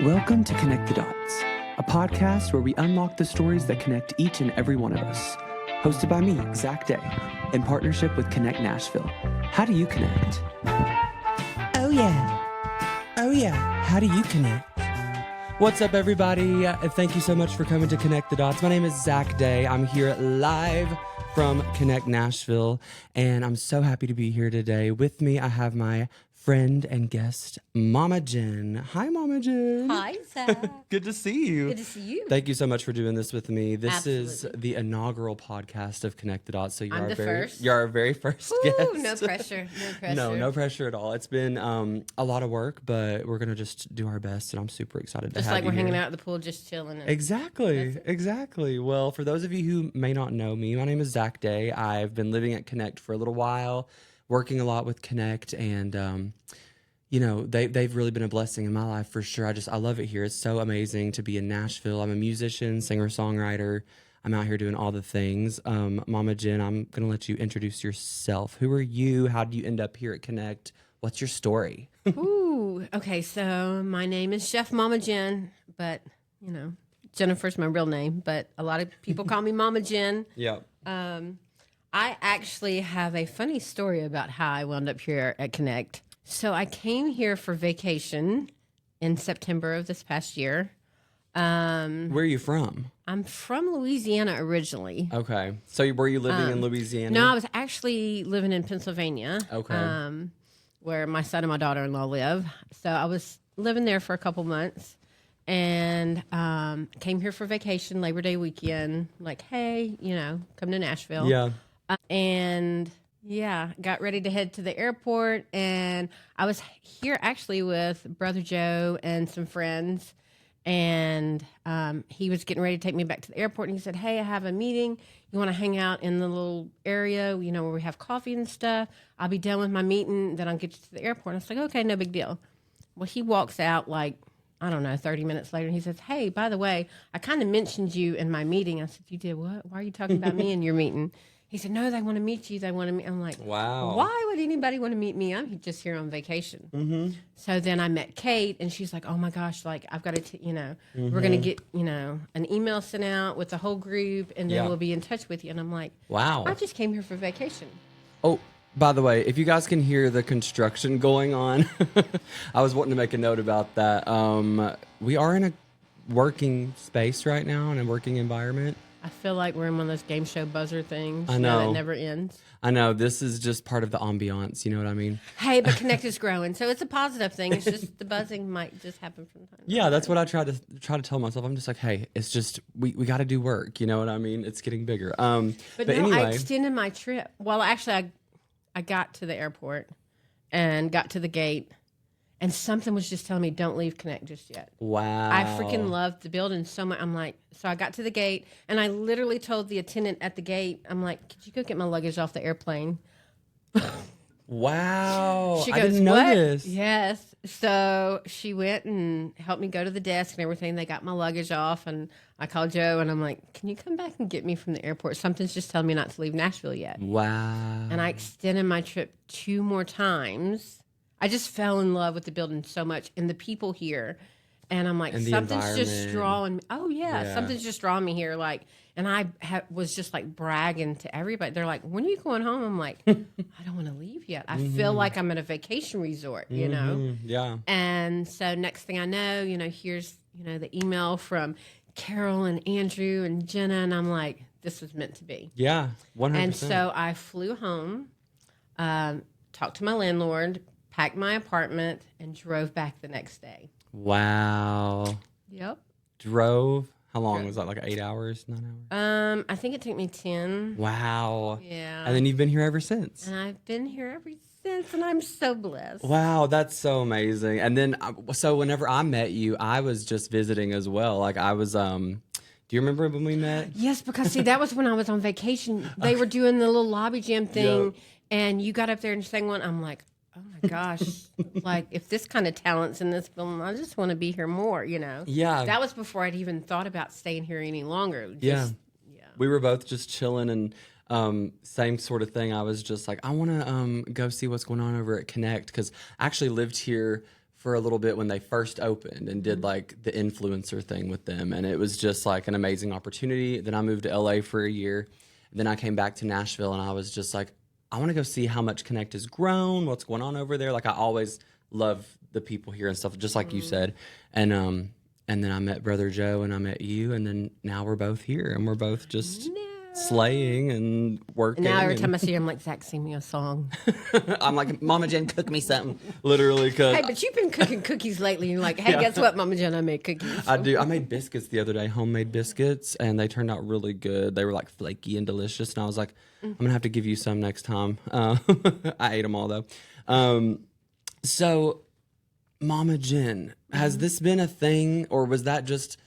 Welcome to Connect the Dots, a podcast where we unlock the stories that connect each and every one of us. Hosted by me, Zach Day, in partnership with Kenect Nashville. How do you connect? Oh yeah, how do you connect? What's up, everybody? Thank you so much for coming to Connect the Dots. My name is Zach Day. I'm here live from Kenect Nashville, and I'm so happy to be here today. With me, I have my friend and guest, Momma Jenn. Hi, Momma Jenn. Hi, Zach. Good to see you. Good to see you. Thank you so much for doing this with me. This Absolutely. is the inaugural podcast of Connect the Dots, so I'm the first. You're our very first Ooh, guest. no pressure. No pressure. No pressure at all. It's been a lot of work, but we're gonna just do our best, and I'm super excited to Just have like you we're hanging here. out at the pool, just chilling. Exactly. Well, for those of you who may not know me, my name is Zach Day. I've been living at Kenect for a little while, working a lot with Kenect, and you know, they've really been a blessing in my life for sure. I love it here. It's so amazing to be in Nashville. I'm a musician, singer-songwriter. I'm out here doing all the things. Momma Jenn, I'm going to let you introduce yourself. Who are you? How did you end up here at Kenect? What's your story? Ooh, okay. So my name is Chef Momma Jenn, but you know, Jennifer's my real name. But a lot of people call me Momma Jenn. Yeah. I actually have a funny story about how I wound up here at Kenect. So I came here for vacation in September of this past year. Where are you from? I'm from Louisiana originally. Okay. So were you living in Louisiana? No, I was actually living in Pennsylvania. Okay. Where my son and my daughter-in-law live. So I was living there for a couple months and came here for vacation, Labor Day weekend. Like, hey, you know, come to Nashville. Yeah. Got ready to head to the airport. And I was here actually with Brother Joe and some friends. And he was getting ready to take me back to the airport. And he said, hey, I have a meeting. You want to hang out in the little area, you know, where we have coffee and stuff? I'll be done with my meeting. Then I'll get you to the airport. And I was like, okay, no big deal. Well, he walks out like, I don't know, 30 minutes later. And he says, hey, by the way, I kind of mentioned you in my meeting. I said, you did what? Why are you talking about me in your meeting? He said, no, they want to meet you. They want to meet. I'm like, Wow. Why would anybody want to meet me? I'm just here on vacation. Mm-hmm. So then I met Kate, and she's like, oh, my gosh, like, I've got to, we're going to get, an email sent out with the whole group, and then we'll be in touch with you. And I'm like, Wow. I just came here for vacation. Oh, by the way, if you guys can hear the construction going on, I was wanting to make a note about that. We are in a working space right now, in a working environment. I feel like we're in one of those game show buzzer things. I know. That never ends. I know. This is just part of the ambiance. You know what I mean? Hey, but Kenect is growing, so it's a positive thing. It's just the buzzing might just happen from time to time. Yeah, that's what I try to tell myself. I'm just like, hey, it's just we got to do work. You know what I mean? It's getting bigger. But no, anyway, I extended my trip. Well, actually, I got to the airport and got to the gate, and something was just telling me, don't leave Kenect just yet. wow. I freaking loved the building so much. I'm like, so I got to the gate, and I literally told the attendant at the gate, I'm like, could you go get my luggage off the airplane? Wow. She I goes, didn't know what? this. Yes. So she went and helped me go to the desk and everything. They got my luggage off, and I called Joe, and I'm like, can you come back and get me from the airport? Something's just telling me not to leave Nashville yet. Wow. And I extended my trip 2 more times. I just fell in love with the building so much and the people here. And I'm like, And the something's just environment. drawing me. Oh, Yeah. something's just drawing me here. Like, and I was just like bragging to everybody. They're like, when are you going home? I'm like, I don't want to leave yet. I feel like I'm at a vacation resort, you know? Yeah. And so next thing I know, here's, the email from Carol and Andrew and Jenna. And I'm like, this was meant to be. Yeah. 100%. And so I flew home, talked to my landlord, packed my apartment, and drove back the next day. Wow. Yep. Drove. How long was that? Like 8 hours, 9 hours? I think it took me 10. Wow. Yeah. And then you've been here ever since. And I've been here ever since, and I'm so blessed. Wow, that's so amazing. And then, so whenever I met you, I was just visiting as well. Like I was, do you remember when we met? Yes, because see, that was when I was on vacation. They were doing the little lobby jam thing, and you got up there and sang one. I'm like, oh my gosh, like if this kind of talent's in this film, I just want to be here more, Yeah. That was before I'd even thought about staying here any longer. Yeah. We were both just chilling and same sort of thing. I was just like, I want to go see what's going on over at Kenect because I actually lived here for a little bit when they first opened and did like the influencer thing with them. And it was just like an amazing opportunity. Then I moved to LA for a year. Then I came back to Nashville and I was just like, I want to go see how much Kenect has grown, what's going on over there. Like I always love the people here and stuff, just like you said. And then I met Brother Joe and I met you. And then now we're both here and we're both just slaying and working. And now every time I see her, I'm like, Zach, sing me a song. I'm like, Momma Jenn, cook me something. Literally, cause Hey, but you've been cooking cookies lately. And you're like, hey, guess what, Momma Jenn? I made cookies. I do. I made biscuits the other day, homemade biscuits, and they turned out really good. They were like flaky and delicious. And I was like, I'm gonna have to give you some next time. I ate them all though. So, Momma Jenn, has this been a thing, or was that just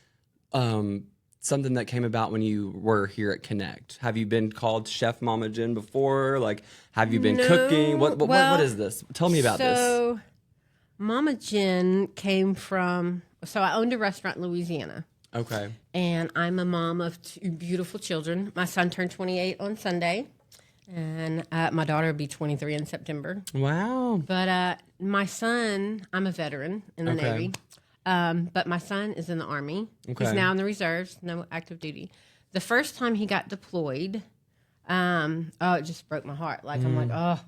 something that came about when you were here at Kenect? Have you been called Chef Momma Jenn before? Like, have you been cooking? What is this? Tell me about this. So, Momma Jenn came from. So I owned a restaurant in Louisiana. Okay. And I'm a mom of 2 beautiful children. My son turned 28 on Sunday, and my daughter will be 23 in September. Wow. But my son, I'm a veteran in the Navy, but my son is in the Army. Okay. He's now in the reserves, no active duty. The first time he got deployed, it just broke my heart. Like, I'm like, oh.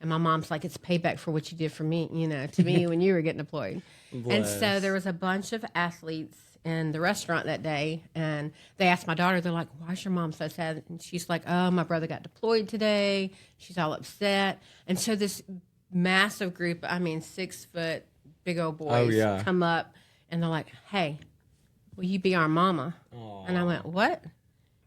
And my mom's like, it's payback for what you did for me, to me when you were getting deployed. And so there was a bunch of athletes in the restaurant that day, and they asked my daughter, they're like, why's your mom so sad? And she's like, oh, my brother got deployed today. She's all upset. And so this massive group, 6 foot big old boys come up, and they're like, hey, will you be our mama? Aww. And I went, what?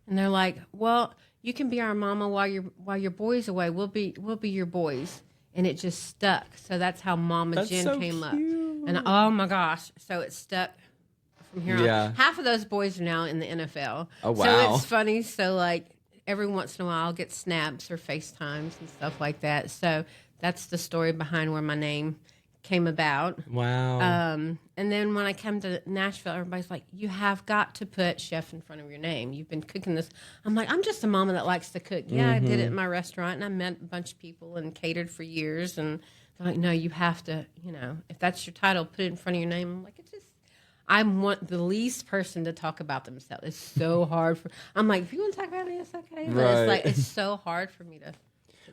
And they're like, well, you can be our mama while your boy's away. We'll be your boys. And it just stuck. So that's how Momma Jenn came up. And oh my gosh, so it stuck from here on. Half of those boys are now in the NFL. Oh, wow. So it's funny. So like every once in a while I'll get snaps or FaceTimes and stuff like that. So that's the story behind where my name came about. Wow. And then when I come to Nashville, everybody's like, you have got to put chef in front of your name. You've been cooking this. I'm like, I'm just a mama that likes to cook. Yeah, I did it in my restaurant, and I met a bunch of people and catered for years. And they're like, no, you have to, if that's your title, put it in front of your name. I'm like, I want the least person to talk about themselves. It's so hard I'm like, if you want to talk about me, it's okay. But it's like, it's so hard for me to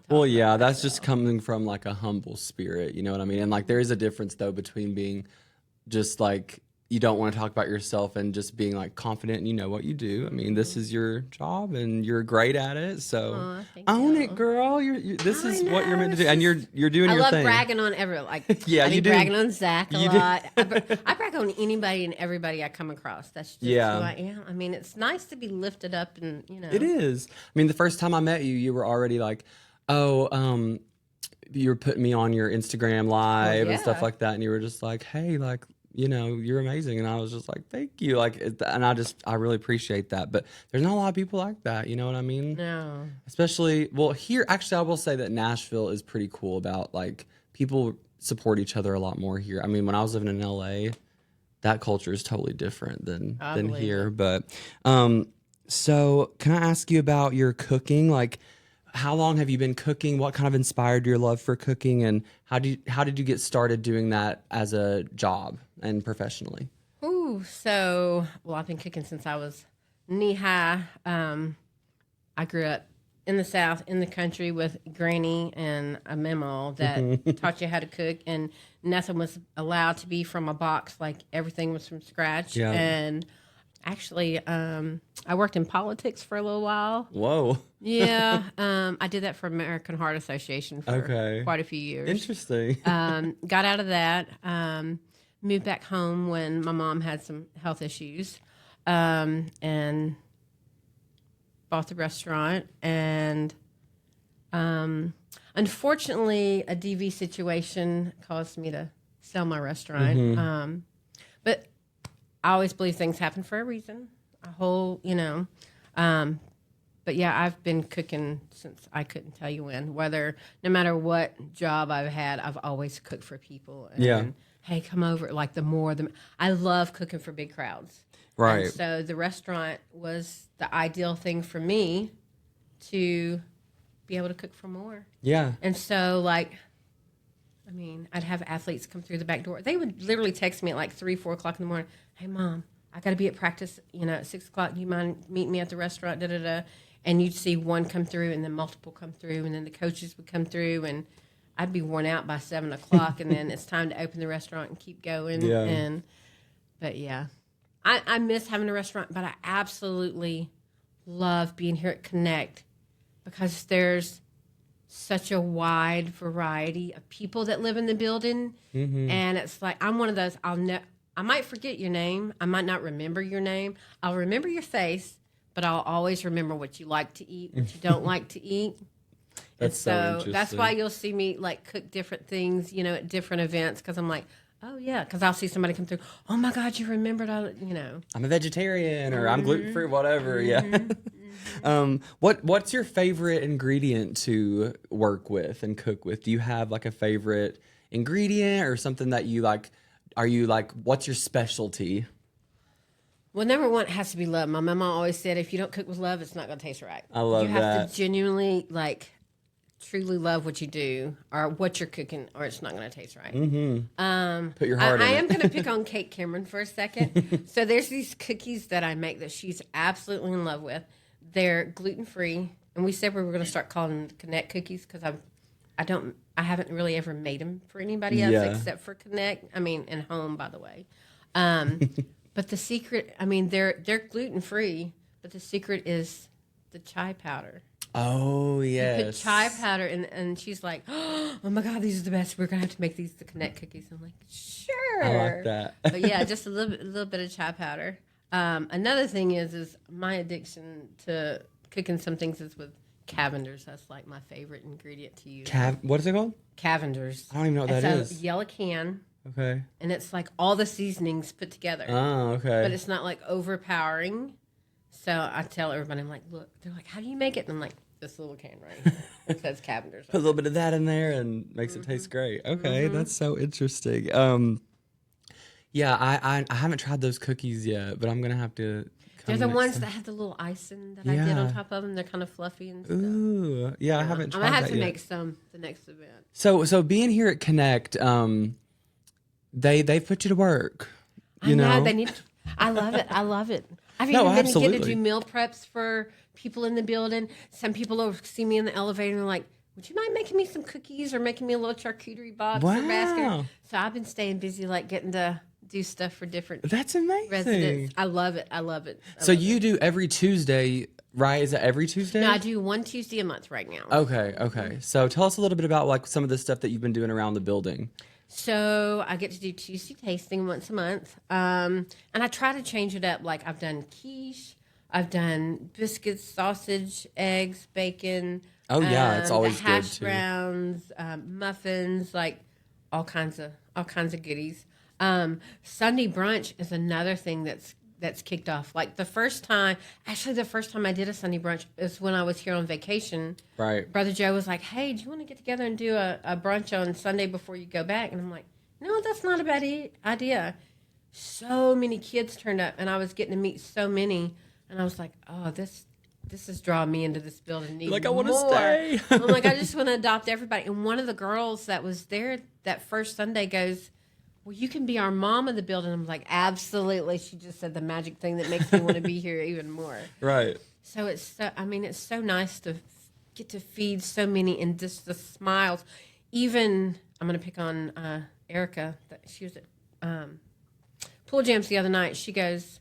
well, yeah, that's just coming from like a humble spirit, you know what I mean? And like there is a difference though between being just like you don't want to talk about yourself and just being like confident and you know what you do. I mean, this is your job and you're great at it, so own it, girl. This is what you're meant to do, and you're doing your thing. I love bragging on everyone. Like yeah, you do. Bragging on Zach a lot. I brag on anybody and everybody I come across. That's just who I am. I mean, it's nice to be lifted up, and it is. I mean, the first time I met you, you were already like, oh, you were putting me on your Instagram live and stuff like that, and you were just like, hey, like, you're amazing. And I was just like, thank you. Like, and I really appreciate that. But there's not a lot of people like that. You know what I mean? No. Especially, well, here, actually, I will say that Nashville is pretty cool about, like, people support each other a lot more here. I mean, when I was living in LA, that culture is totally different than here. But, so can I ask you about your cooking? Like, how long have you been cooking? What kind of inspired your love for cooking, and how did you get started doing that as a job and professionally? So I've been cooking since I was knee high. I grew up in the South, in the country, with Granny and a memo that taught you how to cook, and nothing was allowed to be from a box. Like everything was from scratch. Yeah. And actually, I worked in politics for a little while. Whoa. Yeah. I did that for American Heart Association for quite a few years. Interesting. Got out of that. Moved back home when my mom had some health issues. And bought the restaurant. And unfortunately, a DV situation caused me to sell my restaurant. But I always believe things happen for a reason. But yeah, I've been cooking since I couldn't tell you when. No matter what job I've had, I've always cooked for people. And, hey, come over. Like I love cooking for big crowds. Right. And so the restaurant was the ideal thing for me to be able to cook for more. Yeah. And so I mean, I'd have athletes come through the back door. They would literally text me at like 3, 4 o'clock in the morning. Hey, Mom, I got to be at practice, at 6 o'clock. Do you mind meeting me at the restaurant? Da, da, da. And you'd see one come through and then multiple come through. And then the coaches would come through and I'd be worn out by 7 o'clock. And then it's time to open the restaurant and keep going. Yeah. But yeah, I miss having a restaurant, but I absolutely love being here at Kenect because there's such a wide variety of people that live in the building. And it's like, I'm one of those, I might forget your name. I might not remember your name. I'll remember your face, but I'll always remember what you like to eat, what you don't like to eat. That's so interesting. That's why you'll see me like cook different things, at different events. Cause I'm like, oh yeah. Cause I'll see somebody come through. Oh my God, you remembered, I'm a vegetarian or I'm gluten-free, whatever. Yeah. What's your favorite ingredient to work with and cook with? Do you have like a favorite ingredient or something that you like? Are you like, what's your specialty? Well, number one, it has to be love. My mama always said, if you don't cook with love, it's not going to taste right. I love that. You have to genuinely, truly love what you do or what you're cooking, or it's not going to taste right. Put your heart in I it. am going to pick on Kate Cameron for a second. So there's these cookies that I make that she's absolutely in love with. They're gluten-free, and we said we were going to start calling them Kenect cookies because I haven't really ever made them for anybody else except for Kenect. I mean, and home, by the way. But the secret, they're gluten-free, but the secret is the chai powder. Oh, yes. You put chai powder, and she's like, oh, my God, these are the best. We're going to have to make these the Kenect cookies. I'm like, sure. I like that. But, yeah, just a little bit of chai powder. Another thing is my addiction to cooking some things is with Cavenders. That's like my favorite ingredient to use. What is it called? Cavenders. I don't even know what that is. It's a yellow can. Okay. And it's like all the seasonings put together. Oh, okay. But it's not like overpowering. So I tell everybody, I'm like, look, they're like, how do you make it? And I'm like, this little can right here. It says Cavenders. Put a little bit of that in there and makes it taste great. Okay, that's so interesting. Yeah, I haven't tried those cookies yet, but I'm gonna have to. They're the ones that have the little icing that I did on top of them. They're kind of fluffy and stuff. Ooh, yeah, I haven't tried that I'm gonna have to yet. make some the next event. So being here at Kenect, they put you to work. You know, they need. I love it. I love it. I've No, even been to get to absolutely. do meal preps for people in the building. Some people will see me in the elevator and they're like, would you mind making me some cookies or making me a little charcuterie box or basket? Wow. So I've been staying busy, getting to do stuff for different That's amazing. residents. I love it. I love it. So you do every Tuesday, right? Is it every Tuesday? No, I do one Tuesday a month right now. Okay. So tell us a little bit about some of the stuff that you've been doing around the building. So I get to do Tuesday tasting once a month. And I try to change it up. I've done quiche, I've done biscuits, sausage, eggs, bacon. Oh, yeah, it's always the good, hash too. browns, muffins, all kinds of goodies. Sunday brunch is another thing that's kicked off. The first time I did a Sunday brunch is when I was here on vacation. Right. Brother Joe was like, hey, do you want to get together and do a brunch on Sunday before you go back? And I'm like, no, that's not a bad idea. So many kids turned up, and I was getting to meet so many. And I was like, oh, this is drawing me into this building. I want to more. stay. I'm like, I just want to adopt everybody. And one of the girls that was there that first Sunday goes, well, you can be our mom of the building. I'm like, absolutely. She just said the magic thing that makes me want to be here even more. Right. So it's so nice to get to feed so many and just the smiles. Even, I'm going to pick on Erica. She was at Pool Jams the other night. She goes,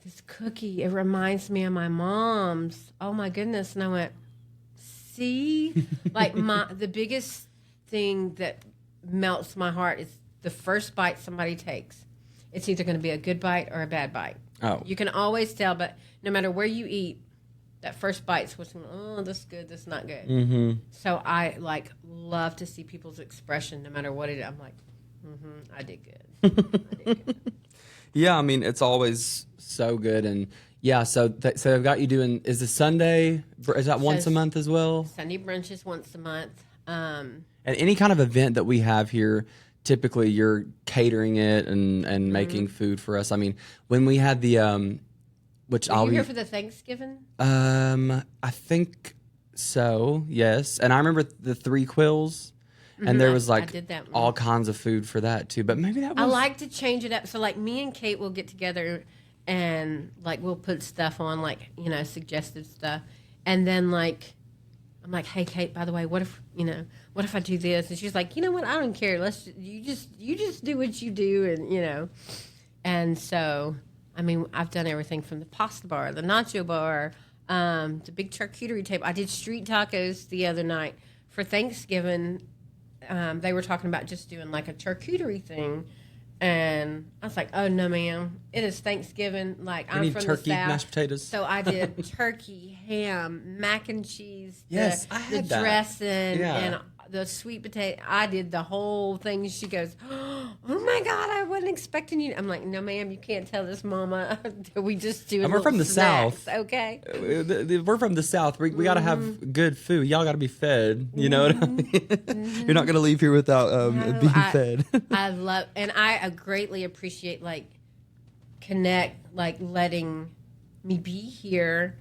this cookie, it reminds me of my mom's. Oh, my goodness. And I went, see? The biggest thing that melts my heart is the first bite somebody takes. It's either going to be a good bite or a bad bite. Oh. You can always tell, but no matter where you eat, that first bite's what's going, oh, this is good, this is not good. Mm-hmm. So I love to see people's expression no matter what it is. I'm like, I did good. Yeah, it's always so good. And yeah, so they've got you doing, is the Sunday, is that once a month as well? Sunday brunch is once a month. And any kind of event that we have here, typically you're catering it and making food for us. When we had the, which Were you here for the Thanksgiving? I think so, yes. And I remember the 3 quills. and there was I like did that one. all kinds of food for that too. But maybe that was I like to change it up. So like me and Kate will get together and like we'll put stuff on, like, you know, suggested stuff. And then like I'm like, hey Kate, by the way, what if I do this? And she's like, you know what, I don't care. You just do what you do, and you know. And so I mean, I've done everything from the pasta bar, the nacho bar, the big charcuterie table. I did street tacos the other night for Thanksgiving. They were talking about just doing like a charcuterie thing, and I was like, "Oh no, ma'am! It is Thanksgiving. Like I'm from turkey, the South, mashed potatoes. So I did turkey, ham, mac and cheese, Yes, I had the that. dressing, Yeah. and the sweet potato. I did the whole thing. She goes, "Oh my God, I wasn't expecting you." I'm like, "No, ma'am, you can't tell this, Mama. We just do." And we're from the snacks, South. okay? We're from the South. We got to have good food. Y'all got to be fed. You know what I mean? You're not going to leave here without being fed. I love, and I greatly appreciate like Kenect, like letting me be here,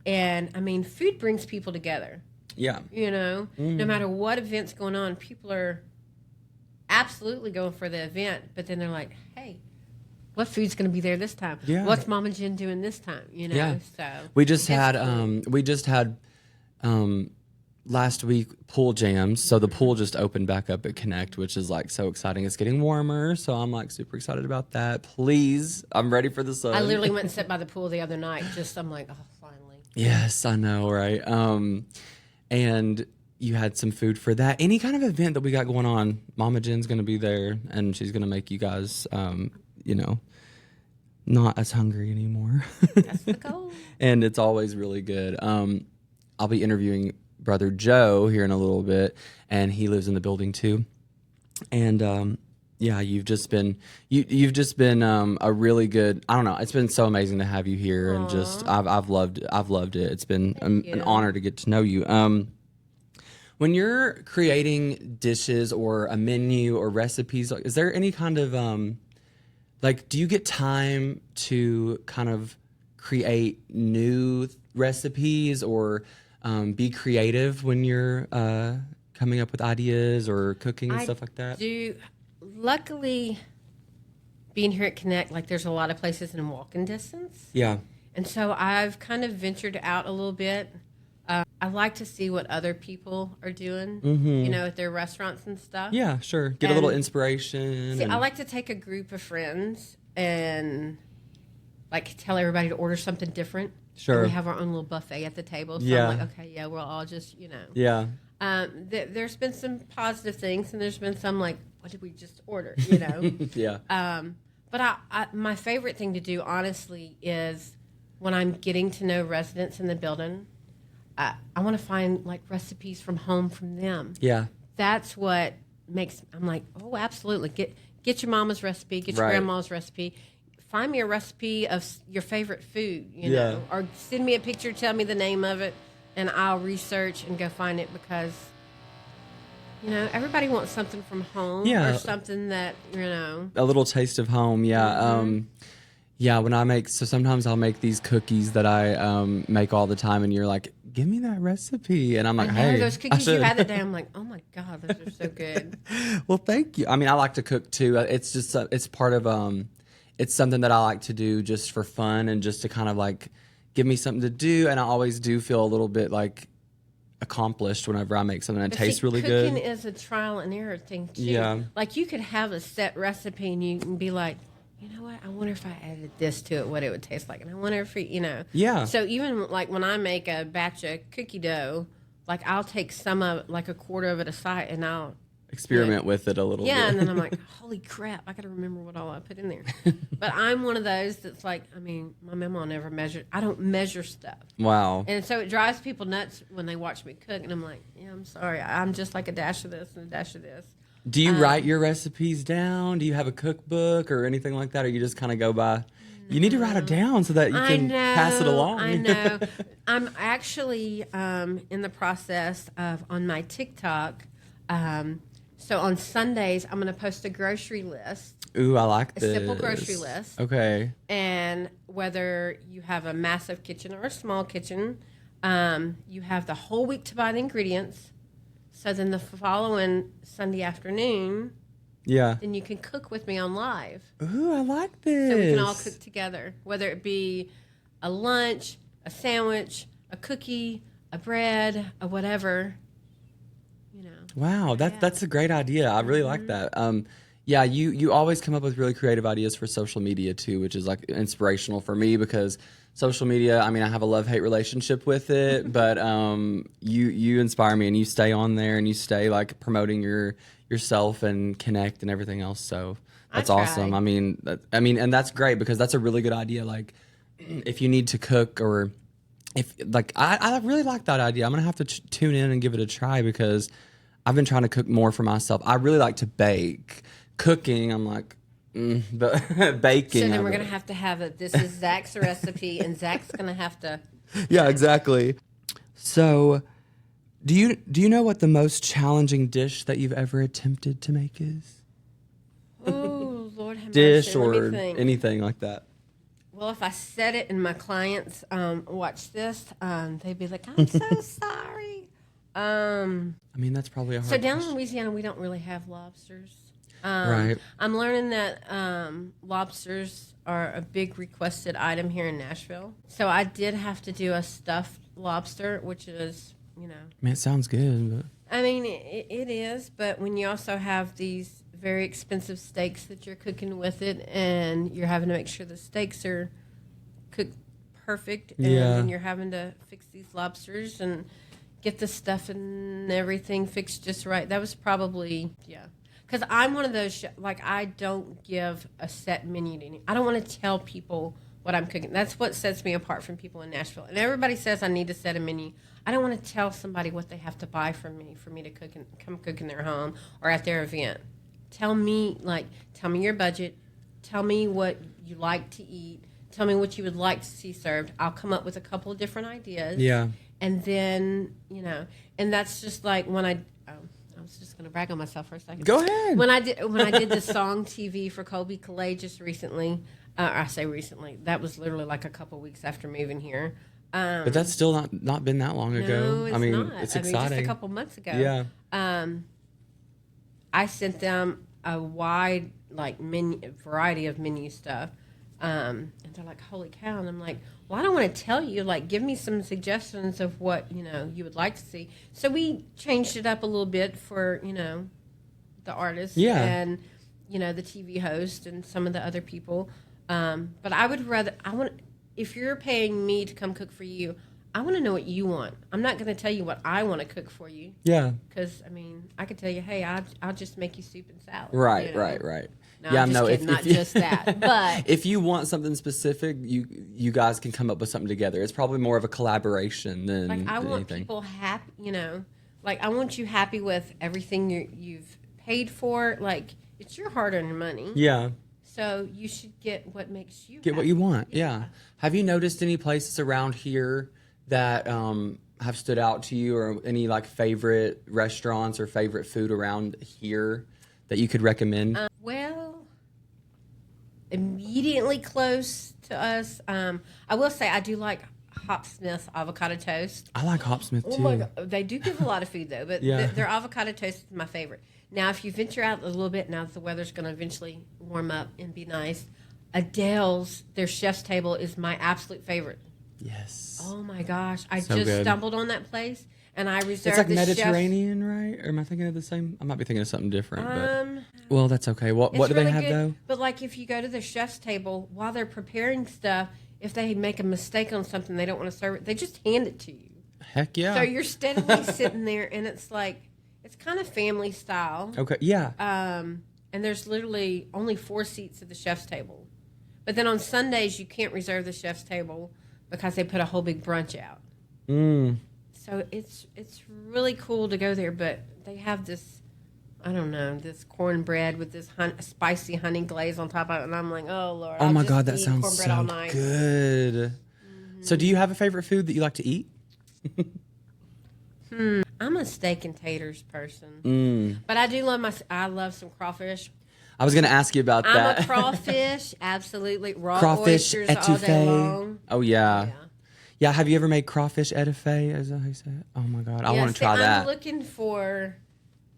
and I mean, food brings people together. Yeah. You know, no matter what event's going on, people are absolutely going for the event, but then they're like, "Hey, what food's going to be there this time? Yeah. What's Momma Jenn doing this time?" You know, Yeah. so We just it's had cool. last week pool jams. So the pool just opened back up at Kenect, which is like so exciting. It's getting warmer, so I'm like super excited about that. Please, I'm ready for the sun. I literally went and sat by the pool the other night. I'm like, oh, finally. Yes, I know, right? And you had some food for that. Any kind of event that we got going on, Momma Jenn's going to be there, and she's going to make you guys, you know, not as hungry anymore. That's the goal. And it's always really good. I'll be interviewing Brother Joe here in a little bit, and he lives in the building too. And yeah, you've just been a really good. I don't know. It's been so amazing to have you here, and just I've loved it. It's been an honor to get to know you. When you're creating dishes or a menu or recipes, like, is there any kind of like, do you get time to kind of create new recipes or be creative when you're coming up with ideas or cooking and stuff like that? Luckily, being here at Kenect, like there's a lot of places in walking distance. Yeah. And so I've kind of ventured out a little bit. I like to see what other people are doing, you know, at their restaurants and stuff. Yeah, sure. Get a little inspiration. See, I like to take a group of friends and like tell everybody to order something different. Sure. And we have our own little buffet at the table. So Yeah. I'm like, okay, yeah, we'll all just, you know. Yeah. There's been some positive things, and there's been some like, what did we just order, you know? Yeah. But my favorite thing to do, honestly, is when I'm getting to know residents in the building, I want to find like recipes from home from them. Yeah. That's what makes, I'm like, oh, absolutely. Get your mama's recipe, get your Right. grandma's recipe. Find me a recipe of your favorite food, you Yeah. know, or send me a picture, tell me the name of it, and I'll research and go find it, because, you know, everybody wants something from home, Yeah. or something that, you know. A little taste of home. Yeah. Yeah. When I sometimes I'll make these cookies that I make all the time, and you're like, give me that recipe. And I'm like, hey, Those I cookies you should. had that day, I'm like, oh my God, those are so good. Well, thank you. I mean, I like to cook too. It's just, it's part of, it's something that I like to do just for fun and just to kind of like give me something to do. And I always do feel a little bit like accomplished whenever I make something that But tastes see, really cooking good. is a trial and error thing too. Yeah. Like you could have a set recipe and you can be like, you know what? I wonder if I added this to it, what it would taste like. And I wonder if, you know. Yeah. So even like when I make a batch of cookie dough, like I'll take some of, like a quarter of it aside, and I'll Experiment with it a little bit. yeah, and then I'm like, holy crap, I got to remember what all I put in there. But I'm one of those that's like, I mean, my mama never measured. I don't measure stuff. Wow. And so it drives people nuts when they watch me cook, and I'm like, yeah, I'm sorry. I'm just like a dash of this and a dash of this. Do you write your recipes down? Do you have a cookbook or anything like that? Or you just kind of go by? You need to write it down so that you can pass it along. I know. I'm actually in the process of, on my TikTok, so on Sundays, I'm going to post a grocery list. Ooh, I like this. A simple grocery list. Okay. And whether you have a massive kitchen or a small kitchen, you have the whole week to buy the ingredients. So then the following Sunday afternoon, Yeah. then you can cook with me on live. Ooh, I like this. So we can all cook together, whether it be a lunch, a sandwich, a cookie, a bread, a whatever. You know. Wow, that's a great idea. I really like that. Yeah, you always come up with really creative ideas for social media too, which is like inspirational for me because social media, I mean, I have a love-hate relationship with it, but you inspire me and you stay on there and you stay like promoting yourself and Kenect and everything else. So that's awesome. I mean, and that's great because that's a really good idea. Like if you need to cook or if like I really like that idea. I'm gonna have to tune in and give it a try because I've been trying to cook more for myself. I really like to bake. Cooking, I'm like, but baking. So then we're gonna have to have it. This is Zach's recipe, and Zach's gonna have to. Yeah, exactly. So, do you know what the most challenging dish that you've ever attempted to make is? Oh Lord, have Dish mercy. Let me or think. anything like that. Well, if I said it and my clients watch this, they'd be like, "I'm so sorry." I mean, that's probably a hard. So down in question. Louisiana, we don't really have lobsters. Right. I'm learning that lobsters are a big requested item here in Nashville. So I did have to do a stuffed lobster, which is, you know. I mean, it sounds good, but I mean, it is, but when you also have these very expensive steaks that you're cooking with it, and you're having to make sure the steaks are cooked perfect, and Yeah. then you're having to fix these lobsters and get the stuff and everything fixed just right. That was probably, yeah. Because I'm one of those, like, I don't give a set menu to any. I don't want to tell people what I'm cooking. That's what sets me apart from people in Nashville. And everybody says I need to set a menu. I don't want to tell somebody what they have to buy from me for me to cook and come cook in their home or at their event. Tell me your budget. Tell me what you like to eat. Tell me what you would like to see served. I'll come up with a couple of different ideas. yeah. And then, you know, and that's just like when I was just going to brag on myself for a second. Go ahead. When I did the song TV for Colby Calais just recently, I say recently, that was literally like a couple weeks after moving here. But that's still not been that long ago. No, it's I mean, not. it's I mean, exciting. just a couple months ago. Yeah. I sent them a wide variety of menu stuff. And they're like, holy cow. And I'm like, well, I don't want to tell you. Like, give me some suggestions of what, you know, you would like to see. So we changed it up a little bit for, you know, the artist and, you know, the TV host and some of the other people. But if you're paying me to come cook for you, I want to know what you want. I'm not going to tell you what I want to cook for you. Yeah. Because, I mean, I could tell you, hey, I'll just make you soup and salad. Right, you know? right. No, Yeah, I'm just kidding, not just that. But if you want something specific, you guys can come up with something together. It's probably more of a collaboration than like I want anything. people happy, you know. Like I want you happy with everything you've paid for. Like it's your hard-earned money. Yeah. So you should get what makes you Get what happy. you want. Yeah. Have you noticed any places around here that have stood out to you, or any like favorite restaurants or favorite food around here that you could recommend? Well, immediately close to us, I will say I do like Hopsmith's avocado toast. I like Hopsmith too. Oh my God. They do give a lot of food though, but Yeah. their avocado toast is my favorite. Now, if you venture out a little bit, now that the weather's going to eventually warm up and be nice, Adele's, their chef's table, is my absolute favorite. Yes. Oh my gosh. I So just good. stumbled on that place and I reserved It's like the Mediterranean, right? Or am I thinking of the same? I might be thinking of something different. chef. But well, that's okay. What It's do really they have good, though? But like if you go to the chef's table, while they're preparing stuff, if they make a mistake on something, they don't want to serve it, they just hand it to you. Heck yeah. So you're steadily sitting there and it's like, it's kind of family style. Okay. Yeah. And there's literally only 4 seats at the chef's table. But then on Sundays, you can't reserve the chef's table because they put a whole big brunch out. So it's really cool to go there, but they have this, I don't know, this cornbread with this spicy honey glaze on top of it, and I'm like, oh, Lord. Oh I'll my just God, that eat sounds cornbread so all night. good. So do you have a favorite food that you like to eat? I'm a steak and taters person. But I do I love some crawfish. I was going to ask you about I'm that. a crawfish, absolutely. Raw Crawfish oysters all day etouffee. long. Oh, yeah. Yeah. Yeah, have you ever made crawfish etouffee? Is that how you say it? Oh my God, I want to try that. I'm looking for,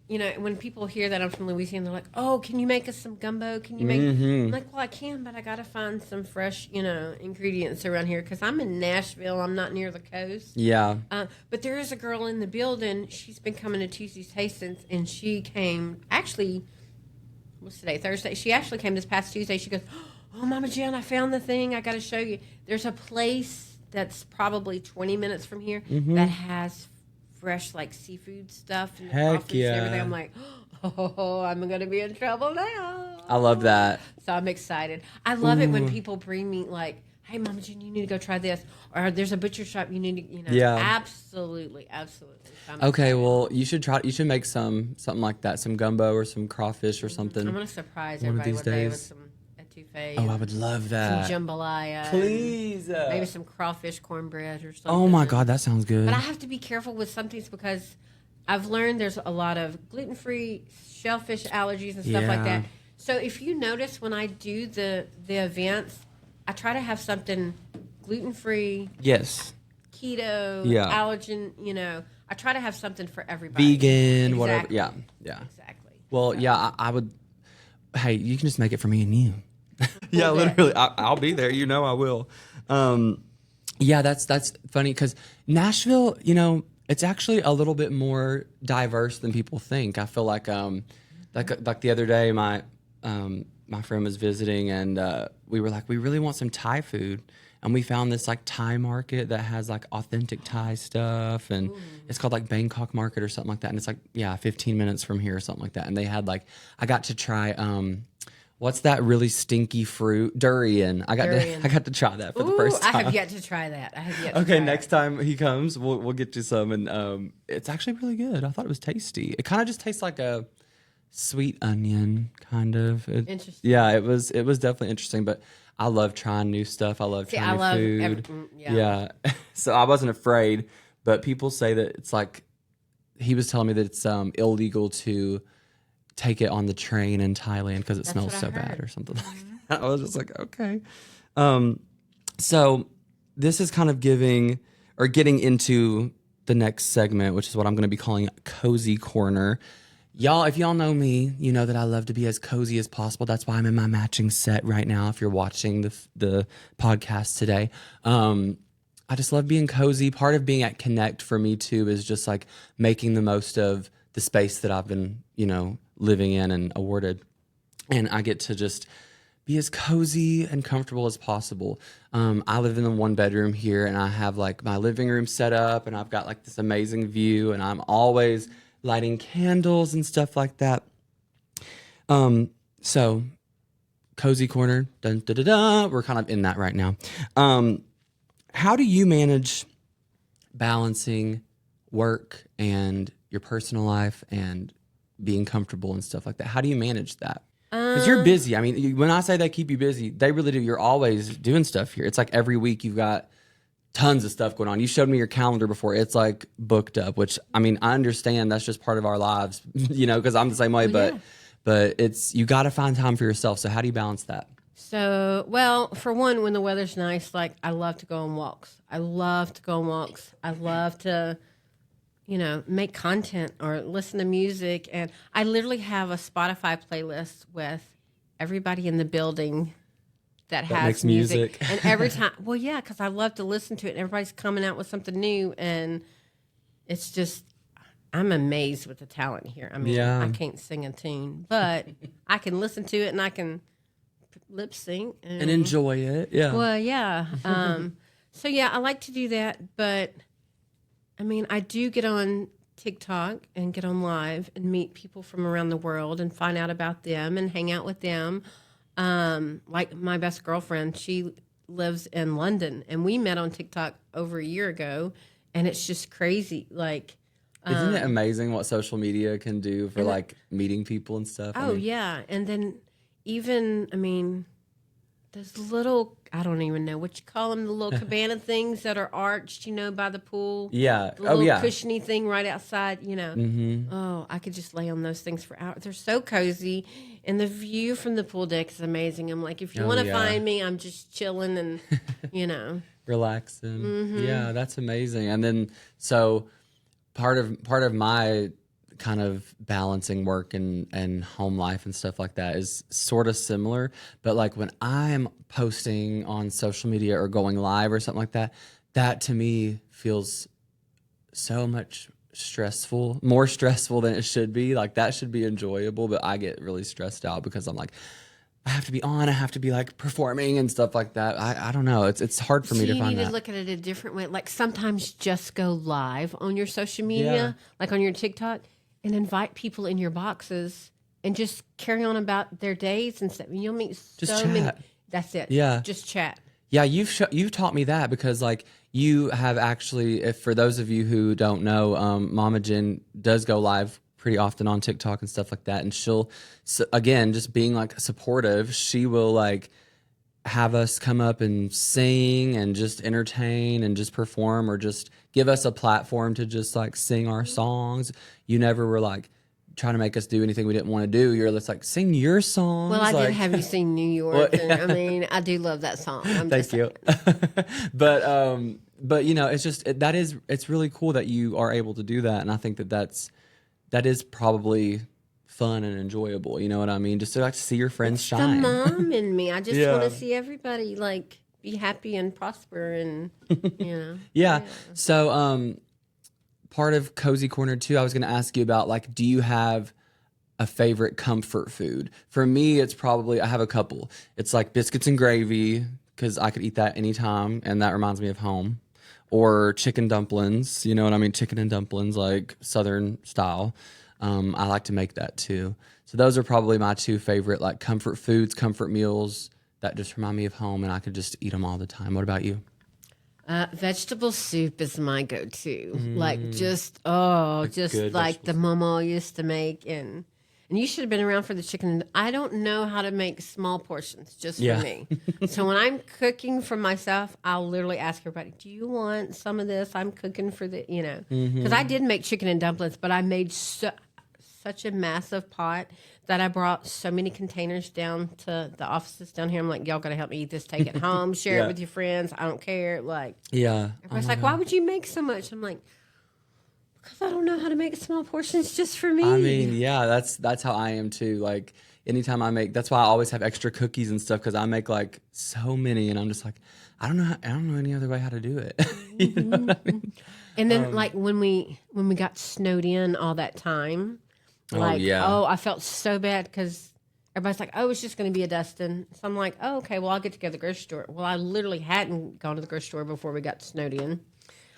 when people hear that I'm from Louisiana, they're like, "Oh, can you make us some gumbo? Can you make?" I'm like, "Well, I can, but I got to find some fresh, ingredients around here because I'm in Nashville. I'm not near the coast." Yeah. But there is a girl in the building. She's been coming to Tuesday's Tastings, and she came actually. What's today? Thursday. She actually came this past Tuesday. She goes, "Oh, Momma Jenn, I found the thing. I got to show you. There's a place that's probably 20 minutes from here that has fresh like seafood stuff and Heck yeah. and everything." I'm like, "Oh, I'm gonna be in trouble now." I love that. So I'm excited. I love it when people bring me like, "Hey, Momma Jenn, you need to go try this," or "There's a butcher shop you need to," Yeah. Absolutely. So I'm Okay, excited. well, you should try. You should make something like that, some gumbo or some crawfish or something. I'm gonna surprise one of everybody these one day with days. some etouffee. Oh, I would love that. Some jambalaya. Please. Maybe some crawfish cornbread or something. Oh my God, that sounds good. But I have to be careful with some things because I've learned there's a lot of gluten-free shellfish allergies and stuff like Yeah. that. So if you notice when I do the events, I try to have something gluten-free, Yes. keto, Yeah. allergen, I try to have something for everybody. Vegan, whatever. Exactly. Yeah. Exactly. Well, So, yeah, I would. Hey, you can just make it for me and you. Yeah, We'll do it. literally. I'll be there. You know I will. Yeah, that's funny because Nashville, it's actually a little bit more diverse than people think. I feel like like the other day, my friend was visiting and we were like, we really want some Thai food. And we found this like Thai market that has like authentic Thai stuff, and it's called like Bangkok Market or something like that. And it's like 15 minutes from here or something like that. And they had like I got to try what's that really stinky fruit? Durian. I got to try that for the first time. I have yet to try that. Okay, next time he comes, we'll get you some, and it's actually really good. I thought it was tasty. It kind of just tastes like a sweet onion, kind of. Interesting. Yeah, it was definitely interesting, but I love trying new stuff. I love trying new food. Yeah. So I wasn't afraid, but people say that it's like he was telling me that it's illegal to take it on the train in Thailand because it smells so bad or something like that. I was just like, okay. So this is kind of getting into the next segment, which is what I'm going to be calling Cozy Corner. Y'all, if y'all know me, you know that I love to be as cozy as possible. That's why I'm in my matching set right now. If you're watching the podcast today, I just love being cozy. Part of being at Kenect for me too is just like making the most of the space that I've been, living in and awarded, and I get to just be as cozy and comfortable as possible. I live in the 1-bedroom here, and I have like my living room set up, and I've got like this amazing view, and I'm always lighting candles and stuff like that. So cozy corner, dun, da, da, da. We're kind of in that right now. How do you manage balancing work and your personal life and being comfortable and stuff like that? How do you manage that? Because you're busy. I mean, when I say they keep you busy, they really do. You're always doing stuff here. It's like every week you've got tons of stuff going on. You showed me your calendar before. It's like booked up, which I mean, I understand that's just part of our lives, because I'm the same way, but it's, you got to find time for yourself. So how do you balance that? So, well, for one, when the weather's nice, like I love to go on walks. I love to, make content or listen to music. And I literally have a Spotify playlist with everybody in the building that has makes music. And every time, well, yeah, because I love to listen to it. And everybody's coming out with something new. And it's just, I'm amazed with the talent here. I mean, I can't sing a tune, but I can listen to it and I can lip sync. And enjoy it. Yeah. Well, yeah. So, yeah, I like to do that. But, I mean, I do get on TikTok and get on live and meet people from around the world and find out about them and hang out with them. Like my best girlfriend, she lives in London, and we met on TikTok over a year ago, and it's just crazy. Like, isn't it amazing what social media can do for like meeting people and stuff? Oh, yeah. And then even, I mean, those little, I don't even know what you call them, the little cabana things that are arched, by the pool. Yeah. The little yeah. cushiony thing right outside, Oh, I could just lay on those things for hours. They're so cozy. And the view from the pool deck is amazing. I'm like, if you want to find me, I'm just chilling and, Relaxing. Yeah, that's amazing. And then so part of my kind of balancing work and home life and stuff like that is sort of similar, but like when I'm posting on social media or going live or something like that, that to me feels so much more stressful than it should be. Like that should be enjoyable, but I get really stressed out because I'm like, I have to be on, I have to be like performing and stuff like that. I don't know. It's hard for me to find that. You need to look at it a different way. Like sometimes just go live on your social media, like on your TikTok, and invite people in your boxes and just carry on about their days and stuff. And you'll meet so many. That's it. Yeah. Just chat. Yeah, you've taught me that because like you have actually, if for those of you who don't know, Momma Jenn does go live pretty often on TikTok and stuff like that, and she'll again just being like supportive, she will like have us come up and sing and just entertain and just perform or just give us a platform to just like sing our songs. You never were like trying to make us do anything we didn't want to do. You're just like, sing your songs. Well, I like, did have you sing New York. Well, And, I mean, I do love that song. Thank you. But it's just it's really cool that you are able to do that, and I think that is probably fun and enjoyable. You know what I mean? Just to like see your friends shine. The mom in me. I just want to see everybody like be happy and prosper, and Yeah. So part of Cozy Corner too, I was going to ask you about like, do you have a favorite comfort food? For me, it's probably, I have a couple. It's like biscuits and gravy because I could eat that anytime, and that reminds me of home. Or chicken dumplings, you know what I mean? Chicken and dumplings, like Southern style. I like to make that too. So those are probably my two favorite like comfort foods, comfort meals that just remind me of home, and I could just eat them all the time. What about you? Vegetable soup is my go-to. Like just like the mama used to make, and you should have been around for the chicken. I don't know how to make small portions just for me. So when I'm cooking for myself, I'll literally ask everybody, do you want some of this? I'm cooking for the, because I did make chicken and dumplings, but I made such a massive pot that I brought so many containers down to the offices down here. I'm like, y'all got to help me eat this, take it home, share it with your friends. I don't care. Like, everybody's like, why would you make so much? I'm like, because I don't know how to make small portions just for me. I mean, that's how I am too. Like anytime I make, that's why I always have extra cookies and stuff, because I make like so many, and I'm just like, I don't know any other way how to do it. You know what I mean? And then like when we got snowed in all that time, I felt so bad because everybody's like, oh, it's just going to be a dusting. So I'm like, oh, okay, well, I'll get to go to the grocery store. Well, I literally hadn't gone to the grocery store before we got snowed in.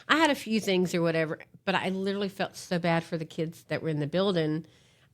I had a few things or whatever, but I literally felt so bad for the kids that were in the building.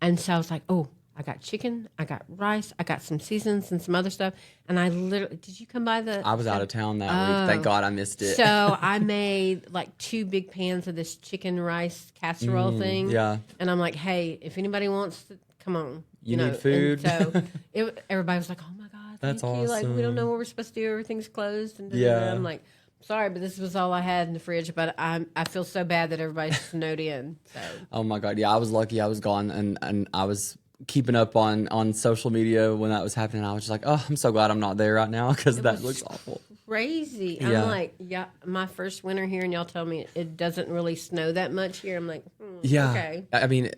And so I was like, oh, I got chicken, I got rice, I got some seasons and some other stuff. And I literally, did you come by the? I was out of town that week. Thank God I missed it. So I made like 2 big pans of this chicken rice casserole thing. Yeah. And I'm like, hey, if anybody wants to, come on. You need food. And so everybody was like, oh my God, that's thank you. Like, we don't know what we're supposed to do. Everything's closed. And I'm like, sorry, but this was all I had in the fridge. But I feel so bad that everybody's snowed in. So. Oh my God, yeah, I was lucky. I was gone, and I was keeping up on social media when that was happening. I was just like, oh, I'm so glad I'm not there right now, because that looks awful. Crazy. Yeah. I'm like, my first winter here, and y'all tell me it doesn't really snow that much here. I'm like, okay. I mean,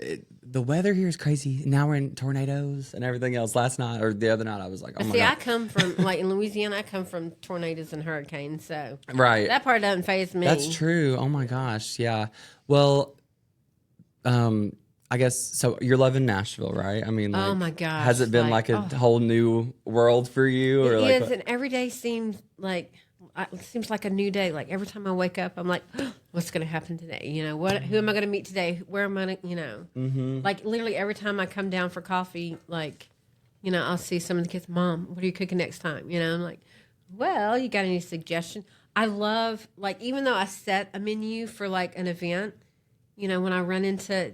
the weather here is crazy. Now we're in tornadoes and everything else. Last night or the other night, I was like, oh my God. I come from, like in Louisiana, I come from tornadoes and hurricanes. So that part doesn't faze me. That's true. Oh my gosh. Yeah. Well, I guess, so you're loving Nashville, right? I mean, like, oh my gosh. has it been like a whole new world for you? Or it is, and every day seems like a new day. Like every time I wake up, I'm like, what's going to happen today? You know, who am I going to meet today? Where am I, like literally every time I come down for coffee, like, I'll see some of the kids, Mom, what are you cooking next time? I'm like, well, you got any suggestion? I love, like, even though I set a menu for like an event, when I run into,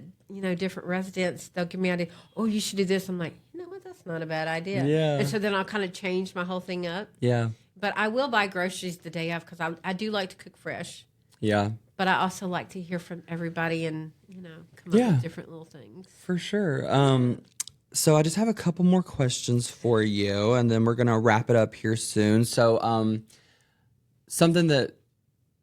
different residents, they'll give me ideas. Oh, you should do this. I'm like, you know what? that's not a bad idea. Yeah. And so then I'll kind of change my whole thing up. Yeah. But I will buy groceries the day of because I do like to cook fresh. Yeah. But I also like to hear from everybody and, come up with different little things. For sure. So I just have a couple more questions for you, and then we're going to wrap it up here soon. So something that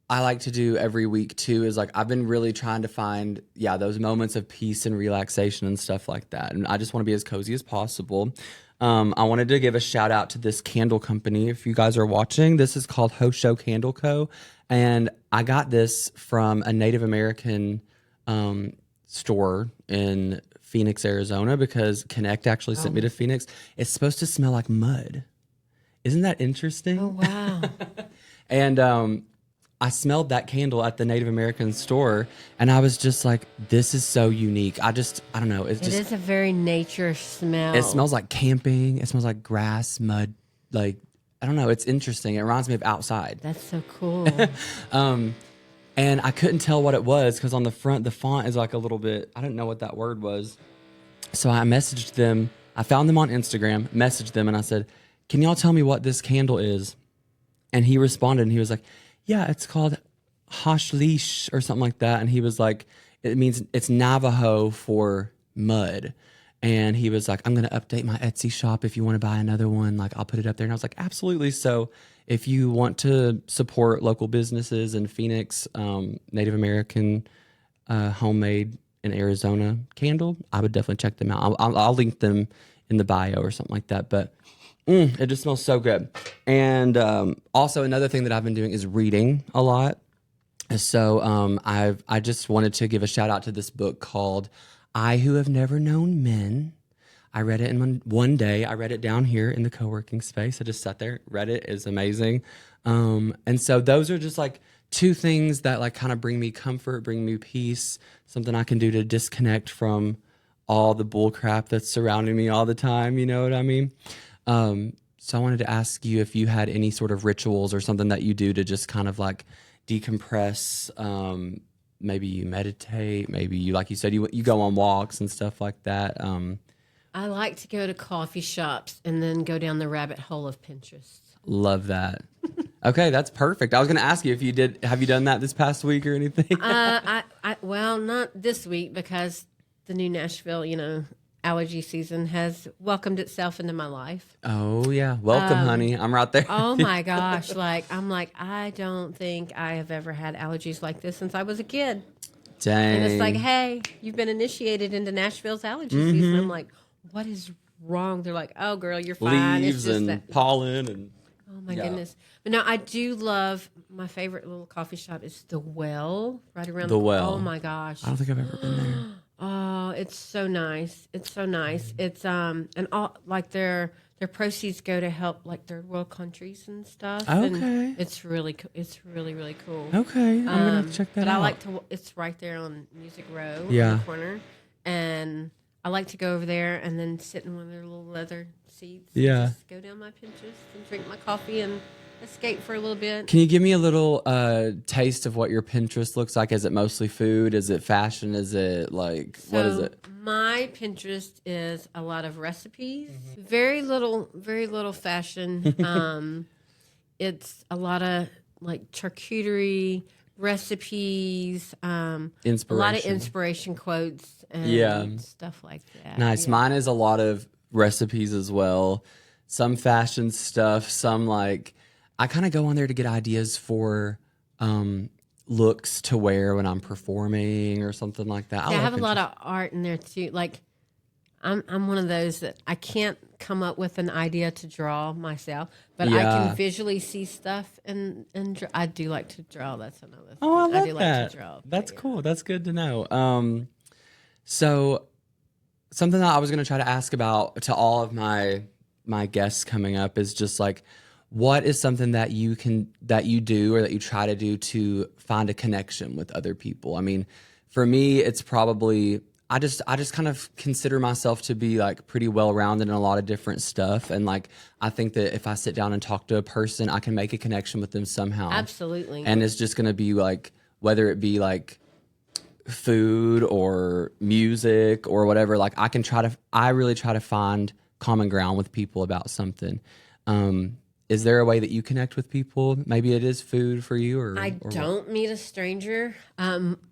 I like to do every week too is like I've been really trying to find those moments of peace and relaxation and stuff like that, and I just want to be as cozy as possible. I wanted to give a shout out to this candle company. If you guys are watching, this is called Hosho Candle Co. And I got this from a Native American store in Phoenix, Arizona, because Kenect actually sent me to Phoenix. It's supposed to smell like mud. Isn't that interesting? Oh, wow. And I smelled that candle at the Native American store, and I was just like, this is so unique. I don't know. It is a very nature smell. It smells like camping. It smells like grass, mud. Like, I don't know. It's interesting. It reminds me of outside. That's so cool. And I couldn't tell what it was because on the front, the font is like a little bit, I didn't know what that word was. So I messaged them. I found them on Instagram, messaged them, and I said, can y'all tell me what this candle is? And he responded, and he was like, yeah, it's called hashlish or something like that. And he was like, it means it's Navajo for mud. And he was like, I'm going to update my Etsy shop. If you want to buy another one, like I'll put it up there. And I was like, absolutely. So if you want to support local businesses in Phoenix, Native American homemade in Arizona candle, I would definitely check them out. I'll link them in the bio or something like that. But it just smells so good. And also another thing that I've been doing is reading a lot. So I just wanted to give a shout out to this book called I Who Have Never Known Men. I read it in one day. I read it down here in the co-working space. I just sat there, read it. It's amazing. And so those are just like two things that like kind of bring me comfort, bring me peace, something I can do to disconnect from all the bull crap that's surrounding me all the time. You know what I mean? So I wanted to ask you if you had any sort of rituals or something that you do to just kind of like decompress. Maybe you meditate, maybe you, like you said, you go on walks and stuff like that. I like to go to coffee shops and then go down the rabbit hole of Pinterest. Love that. Okay, that's perfect. I was going to ask you if you did. Have you done that this past week or anything? Well, not this week because the new Nashville, allergy season has welcomed itself into my life. Oh yeah, welcome, honey. I'm right there. Oh my gosh! I don't think I have ever had allergies like this since I was a kid. Dang. And it's like, hey, you've been initiated into Nashville's allergy season. I'm like, what is wrong? They're like, oh girl, you're fine. Leaves it's just and that. pollen and. Oh my goodness! But no, I do love my favorite little coffee shop is the Well right around the Well. Oh my gosh! I don't think I've ever been there. Oh, it's so nice. It's so nice. It's and all like their proceeds go to help like third world countries and stuff. Okay. And it's really really cool. Okay, I'm gonna have to check that but out. I like to. It's right there on Music Row in Yeah. the corner, and I like to go over there and then sit in one of their little leather seats. Yeah. And just go down my Pinterest and drink my coffee and escape for a little bit. Can you give me a little taste of what your Pinterest looks like? Is it mostly food? Is it fashion? Is it like what is it? My Pinterest is a lot of recipes, very little fashion. It's a lot of like charcuterie recipes, Inspiration. a lot of inspiration quotes and stuff like that. Nice. Yeah. Mine is a lot of recipes as well. Some fashion stuff. Some like I kind of go on there to get ideas for looks to wear when I'm performing or something like that. I have a lot of art in there too. Like I'm one of those that I can't come up with an idea to draw myself, but I can visually see stuff and I do like to draw. That's another thing. Oh, I love do that. Like to draw. That's cool. That's good to know. So something that I was going to try to ask about to all of my guests coming up is just like, what is something that you do or that you try to do to find a connection with other people? I mean, for me, it's probably I just kind of consider myself to be like pretty well-rounded in a lot of different stuff. And like, I think that if I sit down and talk to a person, I can make a connection with them somehow. Absolutely. And it's just going to be like, whether it be like food or music or whatever, like I really try to find common ground with people about something. Is there a way that you connect with people? Maybe it is food for you, or I don't meet a stranger.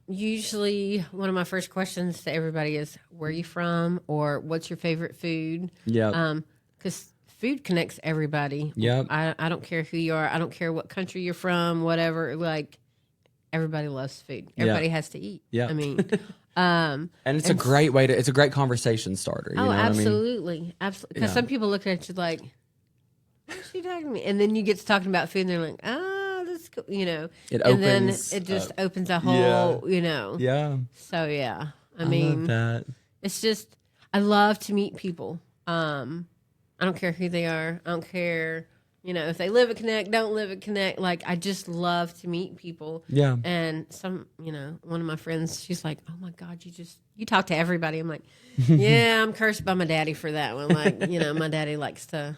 Usually, one of my first questions to everybody is, "Where are you from?" or "What's your favorite food?" Yeah. Because food connects everybody. Yep. I don't care who you are. I don't care what country you're from. Whatever. Like, everybody loves food. Everybody has to eat. Yeah. I mean, and it's a great way to. It's a great conversation starter. You know what I mean? absolutely, absolutely. Because some people look at you like, "What's she talking to me?" And then you get to talking about food, and they're like, "Oh, that's cool," It and then opens it just up. opens a whole, Yeah. So yeah, I love mean, that. it's just I love to meet people. I don't care who they are. I don't care, if they live at Kenect, don't live at Kenect. Like, I just love to meet people. Yeah. And one of my friends, she's like, "Oh my God, you talk to everybody." I'm like, "Yeah, I'm cursed by my daddy for that one." Like, my daddy likes to,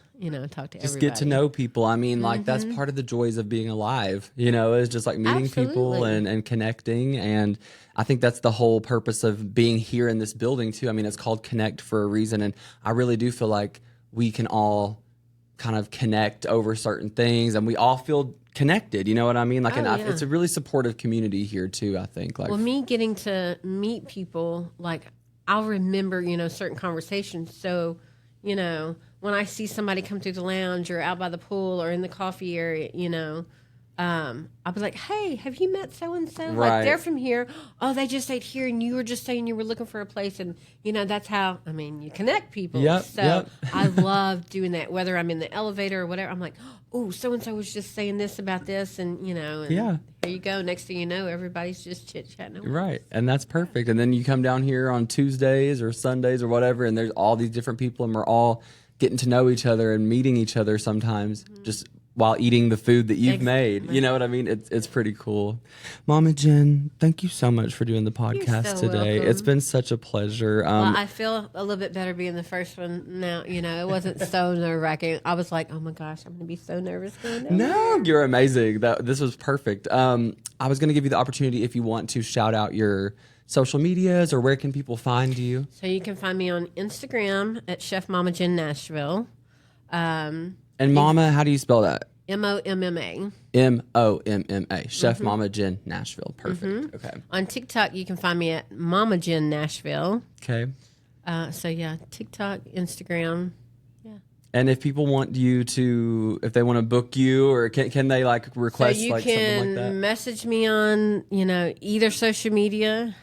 talk to Just everybody. get to know people. I mean, like that's part of the joys of being alive, is just like meeting people Absolutely. and connecting. And I think that's the whole purpose of being here in this building too. I mean, it's called Kenect for a reason. And I really do feel like we can all kind of connect over certain things and we all feel connected. You know what I mean? Like, it's a really supportive community here too, I think. Like, Well, me getting to meet people, like, I'll remember, certain conversations. So, when I see somebody come through the lounge or out by the pool or in the coffee area, I'll be like, "Hey, have you met so-and-so? Right. Like, they're from here. Oh, they just ate here, and you were just saying you were looking for a place." And, that's how, you connect people. Yep, So yep. I love doing that, whether I'm in the elevator or whatever. I'm like, "Oh, so-and-so was just saying this about this," and, and Yeah. here you go. Next thing you know, everybody's just chit-chatting. right. And that's perfect. And then you come down here on Tuesdays or Sundays or whatever, and there's all these different people and we're all getting to know each other and meeting each other sometimes just while eating the food that you've made. You know what I mean? It's pretty cool. Momma Jenn, thank you so much for doing the podcast so today. welcome. It's been such a pleasure. Well, I feel a little bit better being the first one now. It wasn't so nerve-wracking. I was like, "Oh my gosh, I'm going to be so nervous going down there." No, you're amazing. This was perfect. I was going to give you the opportunity if you want to shout out your social medias or where can people find you. So you can find me on Instagram at Chef Momma Jenn Nashville. And Mama, how do you spell that? MOMMA. MOMMA. Chef Momma Jenn Nashville. Perfect. Okay. On TikTok, you can find me at Momma Jenn Nashville. Okay. So yeah, TikTok, Instagram. And if people want you to, if they want to book you, or can they like request So you like something like can that? message me on, either social media.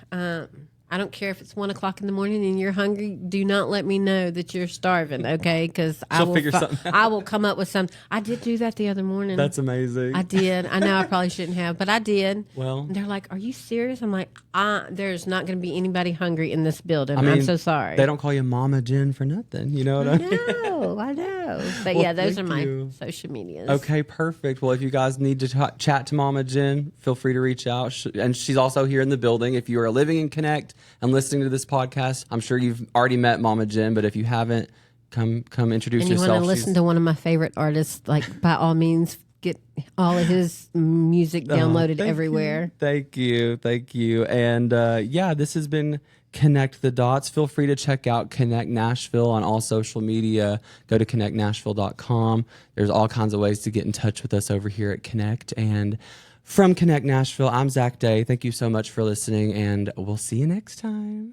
I don't care if it's 1 o'clock in the morning and you're hungry. Do not let me know that you're starving, okay? Because She'll figure something out. I will come up with some. I did do that the other morning. That's amazing. I did. I know I probably shouldn't have, but I did. Well, And they're like, "Are you serious?" I'm like, "There's not going to be anybody hungry in this building. I'm so sorry." They don't call you Momma Jenn for nothing. You know what I mean? No, I know. But Well, yeah, those are thank my you. social medias. Okay, perfect. Well, if you guys need to chat to Momma Jenn, feel free to reach out. And she's also here in the building. If you are living in Kenect and listening to this podcast, I'm sure you've already met Momma Jenn, but if you haven't, come introduce And you yourself. want to listen to one of my favorite artists, like, by all means, get all of his music downloaded everywhere. Thank you. And this has been Connect the Dots. Feel free to check out Kenect Nashville on all social media. Go to kenectnashville.com. There's all kinds of ways to get in touch with us over here at Kenect. And from Kenect Nashville, I'm Zach Day. Thank you so much for listening, and we'll see you next time.